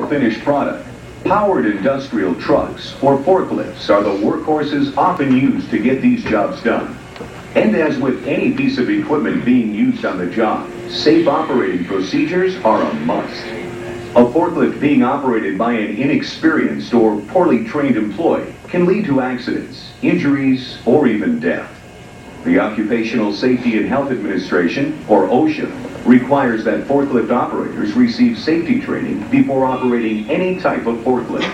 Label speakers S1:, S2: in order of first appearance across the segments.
S1: finished product. Powered industrial trucks or forklifts are the workhorses often used to get these jobs done. And as with any piece of equipment being used on the job, safe operating procedures are a must. A forklift being operated by an inexperienced or poorly trained employee can lead to accidents, injuries, or even death. The Occupational Safety and Health Administration, or OSHA, requires that forklift operators receive safety training before operating any type of forklift.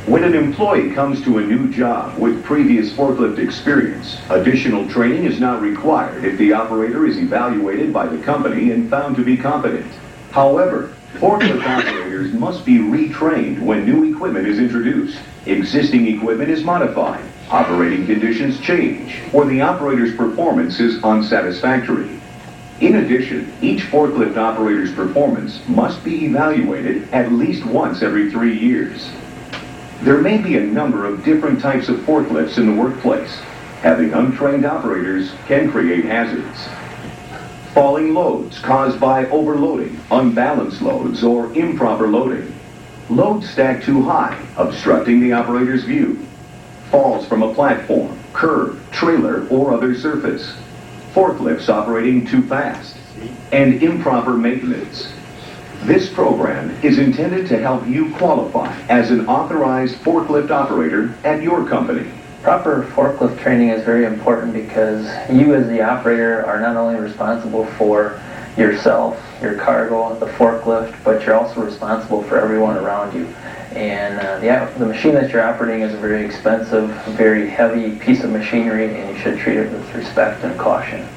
S1: When an employee comes to a new job with previous forklift experience, additional training is not required if the operator is evaluated by the company and found to be competent. However, forklift operators must be retrained when new equipment is introduced, existing equipment is modified, operating conditions change, or the operator's performance is unsatisfactory. In addition, each forklift operator's performance must be evaluated at least once every 3 years. There may be a number of different types of forklifts in the workplace. Having untrained operators can create hazards. Falling loads caused by overloading, unbalanced loads, or improper loading. Loads stacked too high, obstructing the operator's view. Falls from a platform, curb, trailer, or other surface. Forklifts operating too fast. And improper maintenance. This program is intended to help you qualify as an authorized forklift operator at your company.
S2: Proper forklift training is very important because you as the operator are not only responsible for yourself, your cargo, the forklift, but you're also responsible for everyone around you. And the machine that you're operating is a very expensive, very heavy piece of machinery, and you should treat it with respect and caution.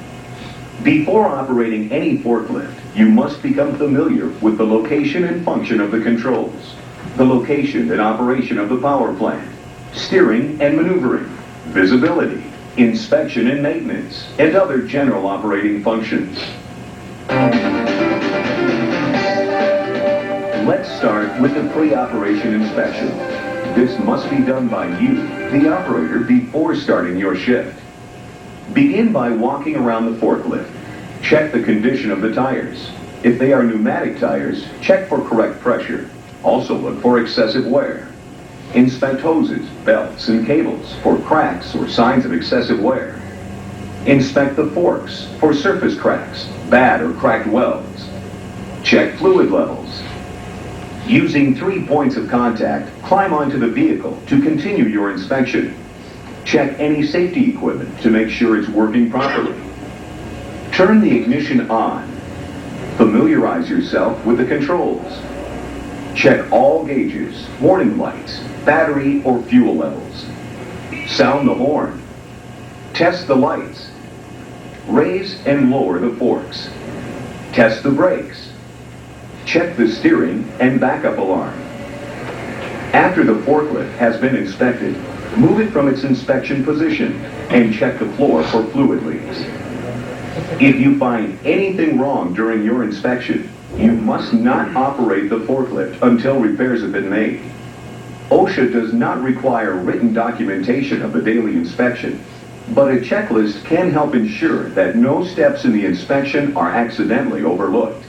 S1: Before operating any forklift, you must become familiar with the location and function of the controls, the location and operation of the power plant, steering and maneuvering, visibility, inspection and maintenance, and other general operating functions. Let's start with the pre-operation inspection. This must be done by you, the operator, before starting your shift. Begin by walking around the forklift. Check the condition of the tires. If they are pneumatic tires, check for correct pressure. Also look for excessive wear. Inspect hoses, belts, and cables for cracks or signs of excessive wear. Inspect the forks for surface cracks, bad or cracked welds. Check fluid levels. Using 3 points of contact, climb onto the vehicle to continue your inspection. Check any safety equipment to make sure it's working properly. Turn the ignition on. Familiarize yourself with the controls. Check all gauges, warning lights, battery or fuel levels. Sound the horn. Test the lights. Raise and lower the forks. Test the brakes. Check the steering and backup alarm. After the forklift has been inspected, move it from its inspection position and check the floor for fluid leaks. If you find anything wrong during your inspection, you must not operate the forklift until repairs have been made. OSHA does not require written documentation of the daily inspection, but a checklist can help ensure that no steps in the inspection are accidentally overlooked.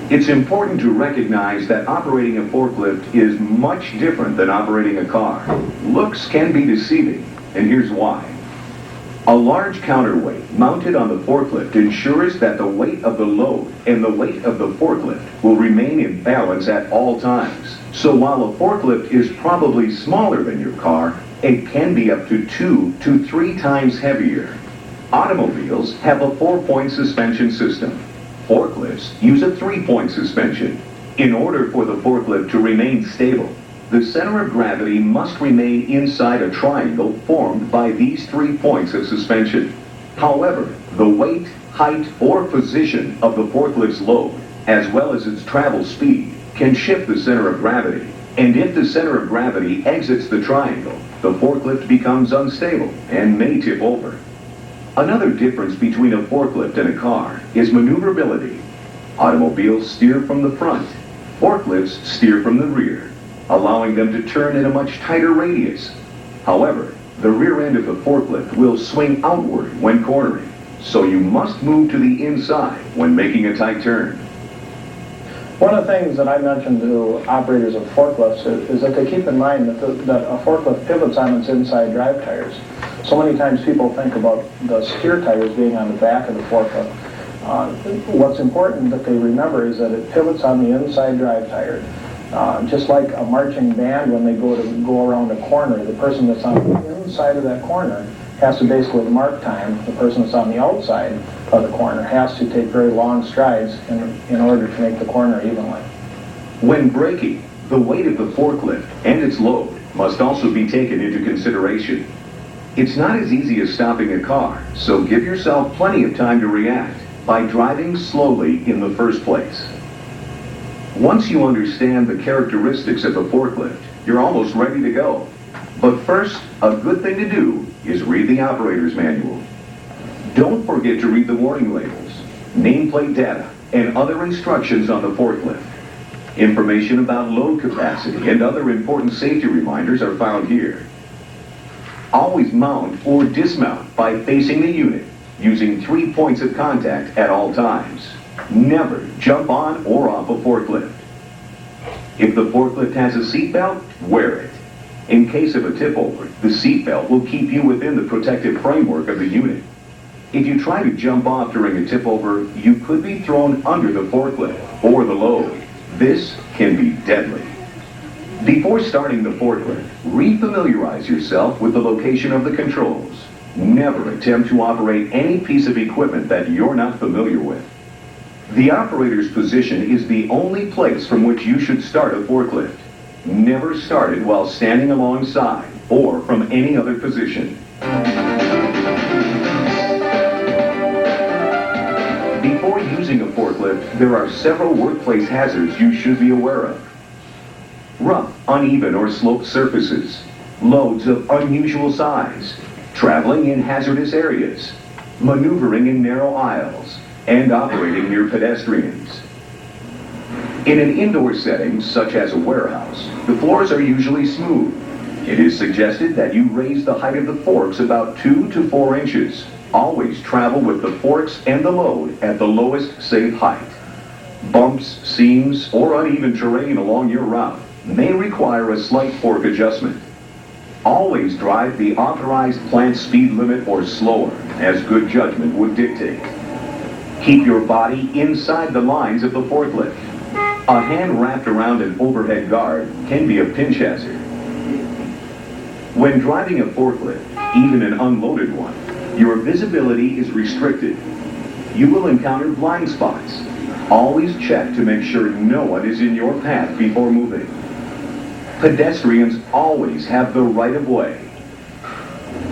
S1: It's important to recognize that operating a forklift is much different than operating a car. Looks can be deceiving, and here's why. A large counterweight mounted on the forklift ensures that the weight of the load and the weight of the forklift will remain in balance at all times. So while a forklift is probably smaller than your car, it can be up to 2 to 3 times heavier. Automobiles have a 4-point suspension system. Forklifts use a 3-point suspension. In order for the forklift to remain stable, the center of gravity must remain inside a triangle formed by these 3 points of suspension. However, the weight, height, or position of the forklift's load, as well as its travel speed, can shift the center of gravity. And if the center of gravity exits the triangle, the forklift becomes unstable and may tip over. Another difference between a forklift and a car is maneuverability. Automobiles steer from the front. Forklifts steer from the rear, allowing them to turn in a much tighter radius. However, the rear end of the forklift will swing outward when cornering, so you must move to the inside when making a tight turn.
S3: One of the things that I mentioned to operators of forklifts is that they keep in mind that, that a forklift pivots on its inside drive tires. So many times people think about the steer tires being on the back of the forklift. What's important that they remember is that it pivots on the inside drive tire. Just like a marching band, when they go around a corner, the person that's on the inside of that corner has to basically mark time. The person that's on the outside of the corner has to take very long strides in order to make the corner evenly.
S1: When braking, the weight of the forklift and its load must also be taken into consideration. It's not as easy as stopping a car, so give yourself plenty of time to react by driving slowly in the first place. Once you understand the characteristics of the forklift, you're almost ready to go. But first, a good thing to do is read the operator's manual. Don't forget to read the warning labels, nameplate data, and other instructions on the forklift. Information about load capacity and other important safety reminders are found here. Always mount or dismount by facing the unit, using 3 points of contact at all times. Never jump on or off a forklift. If the forklift has a seatbelt, wear it. In case of a tip over, the seatbelt will keep you within the protective framework of the unit. If you try to jump off during a tip over, you could be thrown under the forklift or the load. This can be deadly. Before starting the forklift, refamiliarize yourself with the location of the controls. Never attempt to operate any piece of equipment that you're not familiar with. The operator's position is the only place from which you should start a forklift. Never start it while standing alongside or from any other position. Before using a forklift, there are several workplace hazards you should be aware of. Rough, uneven, or sloped surfaces, loads of unusual size, traveling in hazardous areas, maneuvering in narrow aisles, and operating near pedestrians. In an indoor setting, such as a warehouse, the floors are usually smooth. It is suggested that you raise the height of the forks about 2 to 4 inches. Always travel with the forks and the load at the lowest safe height. Bumps, seams, or uneven terrain along your route may require a slight fork adjustment. Always drive the authorized plant speed limit or slower, as good judgment would dictate. Keep your body inside the lines of the forklift. A hand wrapped around an overhead guard can be a pinch hazard. When driving a forklift, even an unloaded one, your visibility is restricted. You will encounter blind spots. Always check to make sure no one is in your path before moving. Pedestrians always have the right of way.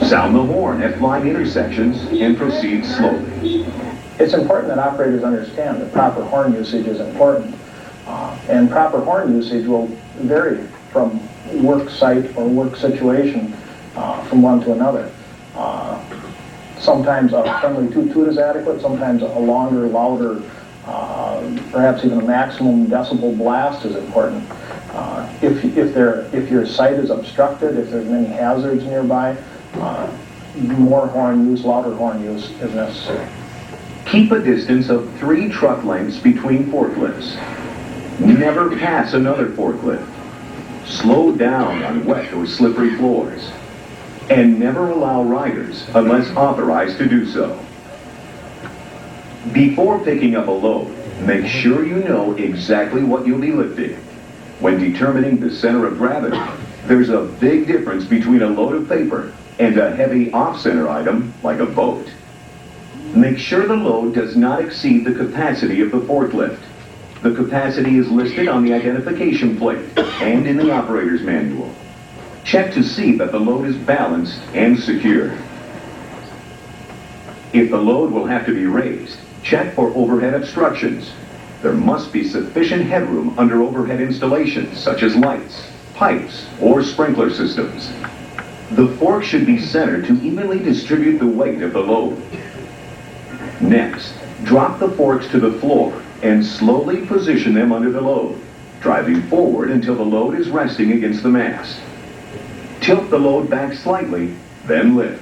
S1: Sound the horn at blind intersections and proceed slowly.
S3: It's important that operators understand that proper horn usage is important. And proper horn usage will vary from work site or work situation from one to another. Sometimes a friendly toot-toot is adequate, sometimes a longer, louder, perhaps even a maximum decibel blast is important. If your site is obstructed, if there's many hazards nearby, more horn use, louder horn use is necessary.
S1: Keep a distance of 3 truck lengths between forklifts. Never pass another forklift. Slow down on wet or slippery floors. And never allow riders unless authorized to do so. Before picking up a load, make sure you know exactly what you'll be lifting. When determining the center of gravity, there's a big difference between a load of paper and a heavy off-center item like a boat. Make sure the load does not exceed the capacity of the forklift. The capacity is listed on the identification plate and in the operator's manual. Check to see that the load is balanced and secure. If the load will have to be raised, check for overhead obstructions. There must be sufficient headroom under overhead installations such as lights, pipes, or sprinkler systems. The fork should be centered to evenly distribute the weight of the load. Next, drop the forks to the floor and slowly position them under the load, driving forward until the load is resting against the mast. Tilt the load back slightly, then lift.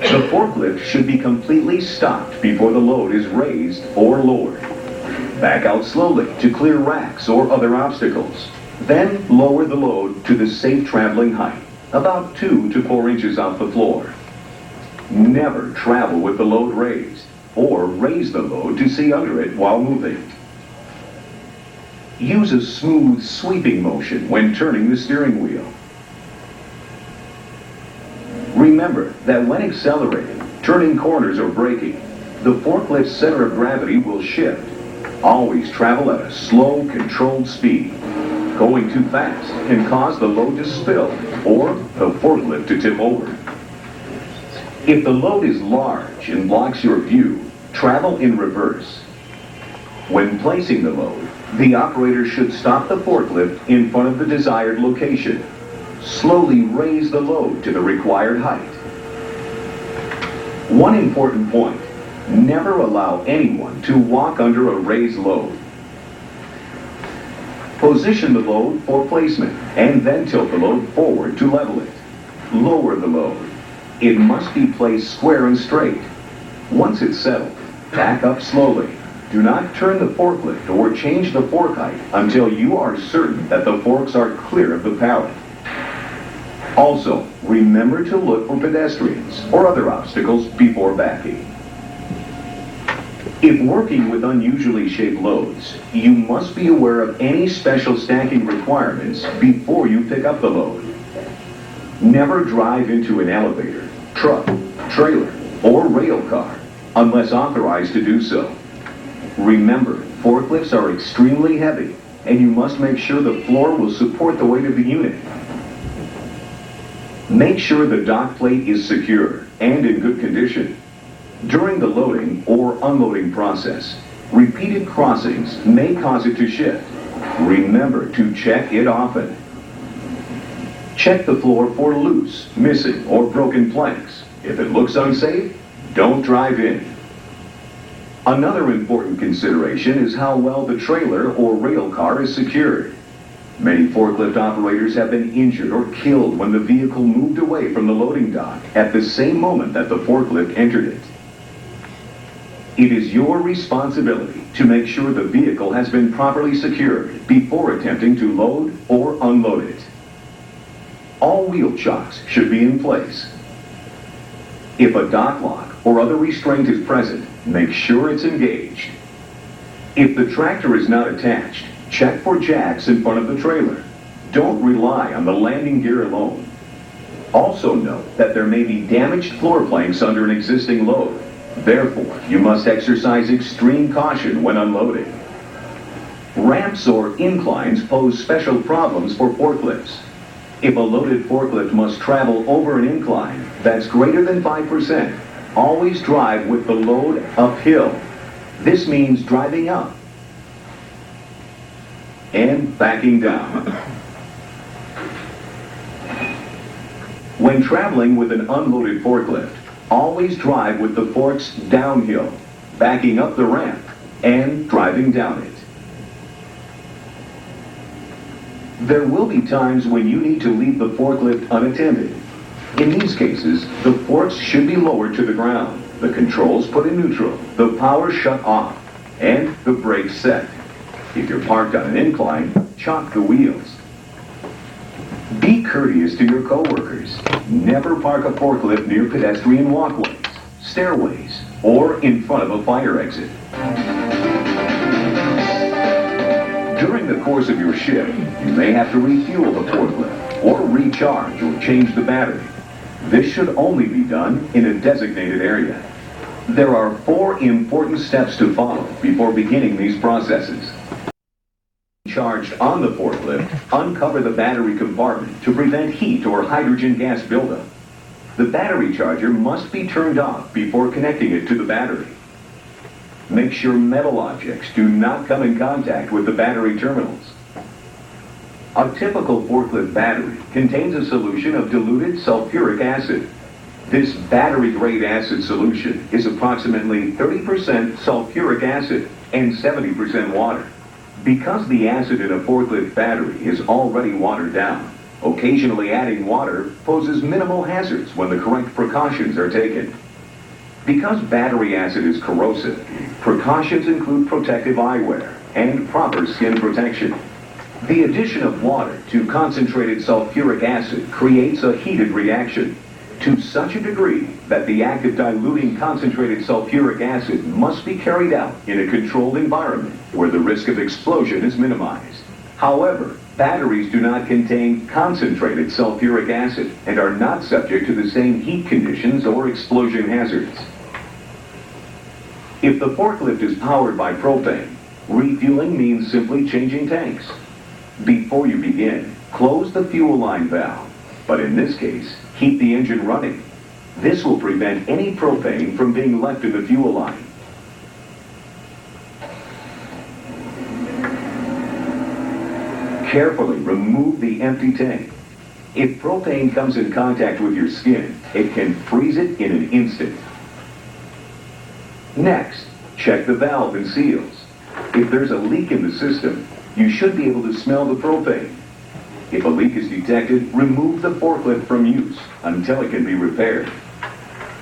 S1: The forklift should be completely stopped before the load is raised or lowered. Back out slowly to clear racks or other obstacles. Then lower the load to the safe traveling height, about 2 to 4 inches off the floor. Never travel with the load raised, or raise the load to see under it while moving. Use a smooth sweeping motion when turning the steering wheel. Remember that when accelerating, turning corners or braking, the forklift's center of gravity will shift. Always travel at a slow, controlled speed. Going too fast can cause the load to spill or the forklift to tip over. If the load is large and blocks your view, travel in reverse. When placing the load, the operator should stop the forklift in front of the desired location. Slowly raise the load to the required height. One important point: never allow anyone to walk under a raised load. Position the load for placement and then tilt the load forward to level it. Lower the load. It must be placed square and straight. Once it's settled, back up slowly. Do not turn the forklift or change the fork height until you are certain that the forks are clear of the pallet. Also, remember to look for pedestrians or other obstacles before backing. If working with unusually shaped loads, you must be aware of any special stacking requirements before you pick up the load. Never drive into an elevator, truck, trailer, or rail car unless authorized to do so. Remember, forklifts are extremely heavy, and you must make sure the floor will support the weight of the unit. Make sure the dock plate is secure and in good condition. During the loading or unloading process, repeated crossings may cause it to shift. Remember to check it often. Check the floor for loose, missing, or broken planks. If it looks unsafe, don't drive in. Another important consideration is how well the trailer or rail car is secured. Many forklift operators have been injured or killed when the vehicle moved away from the loading dock at the same moment that the forklift entered it. It is your responsibility to make sure the vehicle has been properly secured before attempting to load or unload it. All wheel chocks should be in place. If a dock lock or other restraint is present, make sure it's engaged. If the tractor is not attached, check for jacks in front of the trailer. Don't rely on the landing gear alone. Also note that there may be damaged floor planks under an existing load. Therefore, you must exercise extreme caution when unloading. Ramps or inclines pose special problems for forklifts. If a loaded forklift must travel over an incline that's greater than 5%, always drive with the load uphill. This means driving up and backing down. When traveling with an unloaded forklift, always drive with the forks downhill, backing up the ramp and driving down it. There will be times when you need to leave the forklift unattended. In these cases, the forks should be lowered to the ground, the controls put in neutral, the power shut off, and the brakes set. If you're parked on an incline, chock the wheels. Be courteous to your coworkers. Never park a forklift near pedestrian walkways, stairways, or in front of a fire exit. During the course of your shift, you may have to refuel the forklift, or recharge or change the battery. This should only be done in a designated area. There are 4 important steps to follow before beginning these processes. Charged on the forklift, uncover the battery compartment to prevent heat or hydrogen gas buildup. The battery charger must be turned off before connecting it to the battery. Make sure metal objects do not come in contact with the battery terminals. A typical forklift battery contains a solution of diluted sulfuric acid. This battery-grade acid solution is approximately 30% sulfuric acid and 70% water. Because the acid in a forklift battery is already watered down, occasionally adding water poses minimal hazards when the correct precautions are taken. Because battery acid is corrosive, precautions include protective eyewear and proper skin protection. The addition of water to concentrated sulfuric acid creates a heated reaction to such a degree that the act of diluting concentrated sulfuric acid must be carried out in a controlled environment where the risk of explosion is minimized. However, batteries do not contain concentrated sulfuric acid and are not subject to the same heat conditions or explosion hazards. If the forklift is powered by propane, refueling means simply changing tanks. Before you begin, close the fuel line valve, but in this case, keep the engine running. This will prevent any propane from being left in the fuel line. Carefully remove the empty tank. If propane comes in contact with your skin, it can freeze it in an instant. Next, check the valve and seals. If there's a leak in the system, you should be able to smell the propane. If a leak is detected, remove the forklift from use until it can be repaired.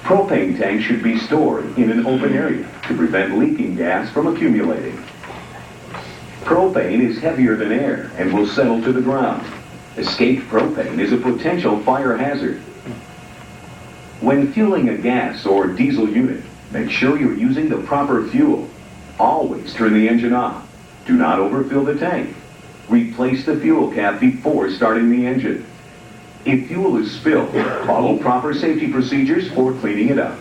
S1: Propane tanks should be stored in an open area to prevent leaking gas from accumulating. Propane is heavier than air and will settle to the ground. Escaped propane is a potential fire hazard. When fueling a gas or diesel unit, make sure you're using the proper fuel. Always turn the engine off. Do not overfill the tank. Replace the fuel cap before starting the engine. If fuel is spilled, follow proper safety procedures for cleaning it up.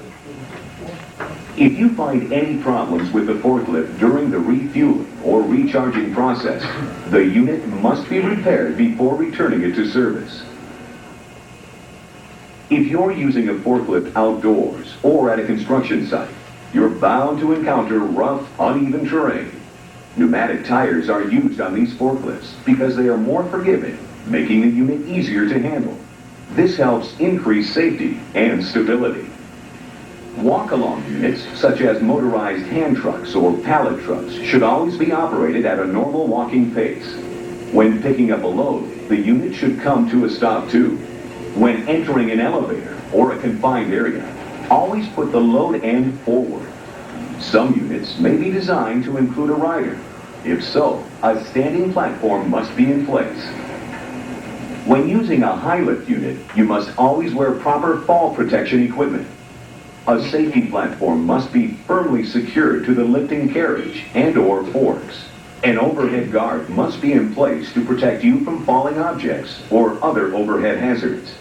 S1: If you find any problems with the forklift during the refueling or recharging process, the unit must be repaired before returning it to service. If you're using a forklift outdoors or at a construction site, you're bound to encounter rough, uneven terrain. Pneumatic tires are used on these forklifts because they are more forgiving, making the unit easier to handle. This helps increase safety and stability. Walk-along units, such as motorized hand trucks or pallet trucks, should always be operated at a normal walking pace. When picking up a load, the unit should come to a stop too. When entering an elevator or a confined area, always put the load end forward. Some units may be designed to include a rider. If so, a standing platform must be in place. When using a high-lift unit, you must always wear proper fall protection equipment. A safety platform must be firmly secured to the lifting carriage and/or forks. An overhead guard must be in place to protect you from falling objects or other overhead hazards.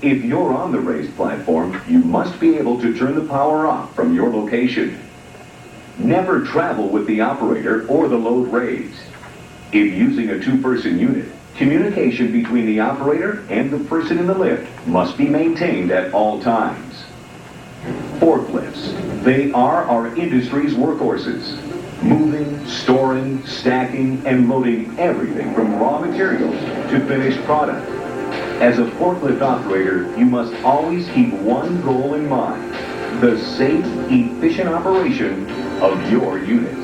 S1: If you're on the raised platform, you must be able to turn the power off from your location. Never travel with the operator or the load raised. If using a two-person unit, communication between the operator and the person in the lift must be maintained at all times. Forklifts. They are our industry's workhorses, moving, storing, stacking, and loading everything from raw materials to finished product. As a forklift operator, you must always keep one goal in mind: the safe, efficient operation of your unit.